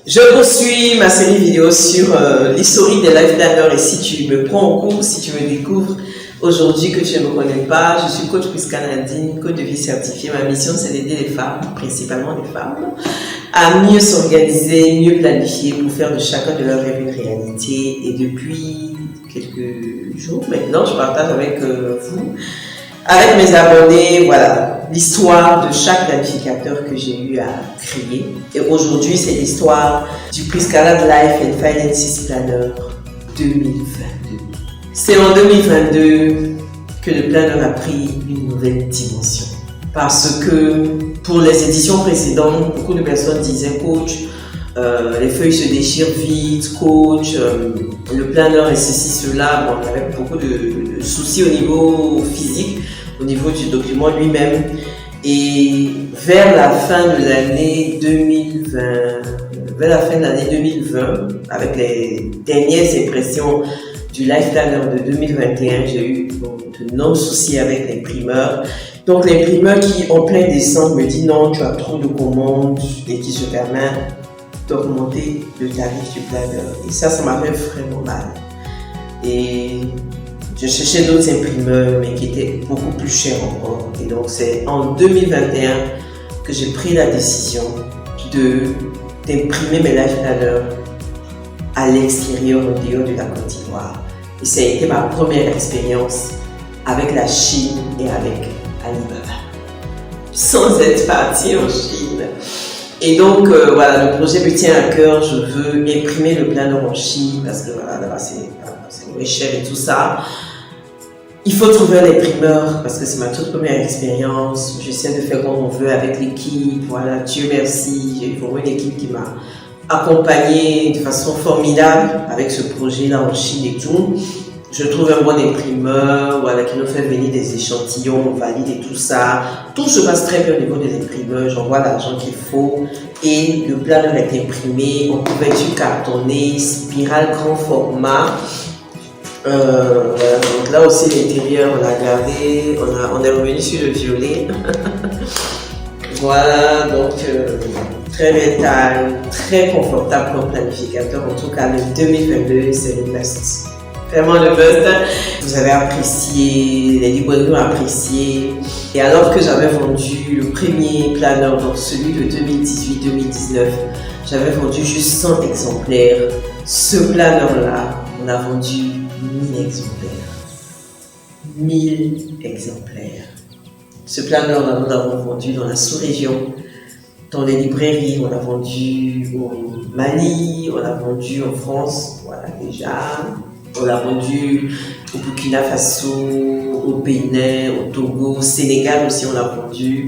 Je poursuis ma série vidéo sur l'historique des life planners et si tu me prends en cours, si tu me découvres aujourd'hui que tu ne me connais pas, je suis coach Prisca Nadine, coach de vie certifiée. Ma mission c'est d'aider les femmes, principalement les femmes, à mieux s'organiser, mieux planifier pour faire de chacun de leurs rêves une réalité. Et depuis quelques jours maintenant, je partage avec vous, avec mes abonnés, voilà, l'histoire de chaque planificateur que j'ai eu à créer. Et aujourd'hui, c'est l'histoire du Prisca Life and Finances Planner 2022. C'est en 2022 que le planner a pris une nouvelle dimension. Parce que pour les éditions précédentes, beaucoup de personnes disaient coach, les feuilles se déchirent vite, coach, le planner et ceci, cela. Bon, il y avait beaucoup de soucis au niveau physique, au niveau du document lui-même. Et vers la fin de l'année 2020, avec les dernières impressions du Life Planner de 2021, j'ai eu de nombreux soucis avec l'imprimeur. Donc l'imprimeur qui, en plein décembre, me dit non, tu as trop de commandes et qui se permet d'augmenter le tarif du planner. Et ça m'a fait vraiment mal. Et je cherchais d'autres imprimeurs, mais qui étaient beaucoup plus chers encore. Et donc c'est en 2021 que j'ai pris la décision d'imprimer mes life planners à l'extérieur, au dehors de la Côte d'Ivoire. Et ça a été ma première expérience avec la Chine et avec Alibaba, sans être partie en Chine. Et donc voilà, le projet me tient à cœur. Je veux imprimer le planner en Chine parce que voilà, là-bas c'est moins cher et tout ça. Il faut trouver un imprimeur parce que c'est ma toute première expérience. J'essaie de faire comme on veut avec l'équipe. Voilà, Dieu merci, j'ai vraiment une équipe qui m'a accompagné de façon formidable avec ce projet-là en Chine et tout. Je trouve un bon imprimeur, voilà, qui nous fait venir des échantillons, on valide et tout ça. Tout se passe très bien au niveau des imprimeurs, j'envoie l'argent qu'il faut et le planner est imprimé en couverture cartonnée, spirale grand format. Donc là aussi l'intérieur on a gardé, on est revenu sur le violet. Voilà, donc très belle taille, très confortable comme planificateur. En tout cas, le 2022, c'est le best. Vraiment le best. Vous avez apprécié, les librairies ont apprécié. Et alors que j'avais vendu le premier planner, donc celui de 2018-2019, j'avais vendu juste 100 exemplaires. Ce planner-là, on a vendu 1000 exemplaires. 1000 exemplaires. Ce planner-là, nous l'avons vendu dans la sous-région, dans les librairies. On l'a vendu au Mali, on l'a vendu en France, voilà déjà. On l'a vendu au Burkina Faso, au Bénin, au Togo, au Sénégal aussi on l'a vendu.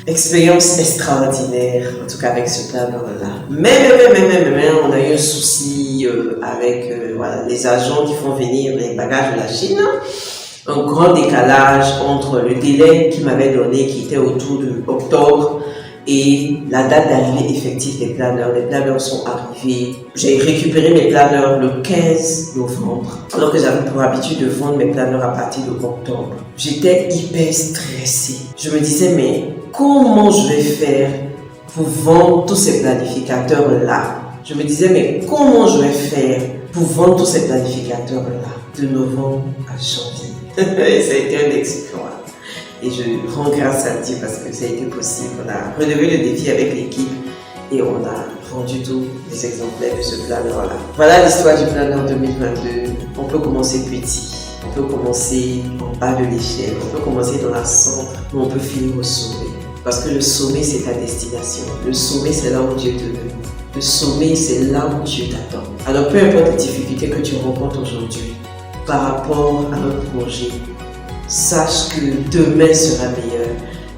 Expérience extraordinaire, en tout cas avec ce planner-là. Mais on a eu un souci avec voilà, les agents qui font venir les bagages de la Chine. Un grand décalage entre le délai qu'ils m'avaient donné, qui était autour de octobre, et la date d'arrivée effective des planners. Les planners sont arrivés. J'ai récupéré mes planners le 15 novembre, alors que j'avais pour habitude de vendre mes planners à partir de octobre. J'étais hyper stressée. Je me disais, mais comment je vais faire pour vendre tous ces planificateurs-là? Je me disais, mais comment je vais faire pour vendre tous ces planificateurs-là de novembre à janvier? Et ça a été un exploit. Et je rends grâce à Dieu parce que ça a été possible. On a relevé le défi avec l'équipe et on a vendu tous les exemplaires de ce planner-là. Voilà l'histoire du planner 2022. On peut commencer petit, on peut commencer en bas de l'échelle, on peut commencer dans la centre, mais on peut finir au sommet. Parce que le sommet, c'est ta destination. Le sommet, c'est là où Dieu te veut. Le sommet, c'est là où Dieu t'attend. Alors, peu importe les difficultés que tu rencontres aujourd'hui par rapport à notre projet, sache que demain sera meilleur.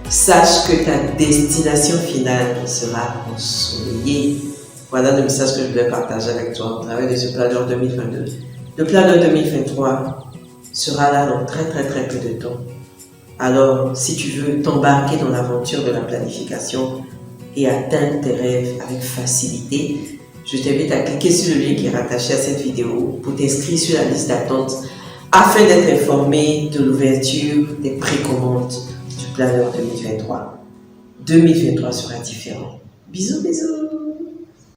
Sache que ta destination finale sera ensoleillée. Voilà le message que je voulais partager avec toi au travers de ce planner 2022. Le planner 2023 sera là dans très peu de temps. Alors, si tu veux t'embarquer dans l'aventure de la planification et atteindre tes rêves avec facilité, je t'invite à cliquer sur le lien qui est rattaché à cette vidéo pour t'inscrire sur la liste d'attente afin d'être informé de l'ouverture des précommandes du planner 2023. 2023 sera différent. Bisous, bisous!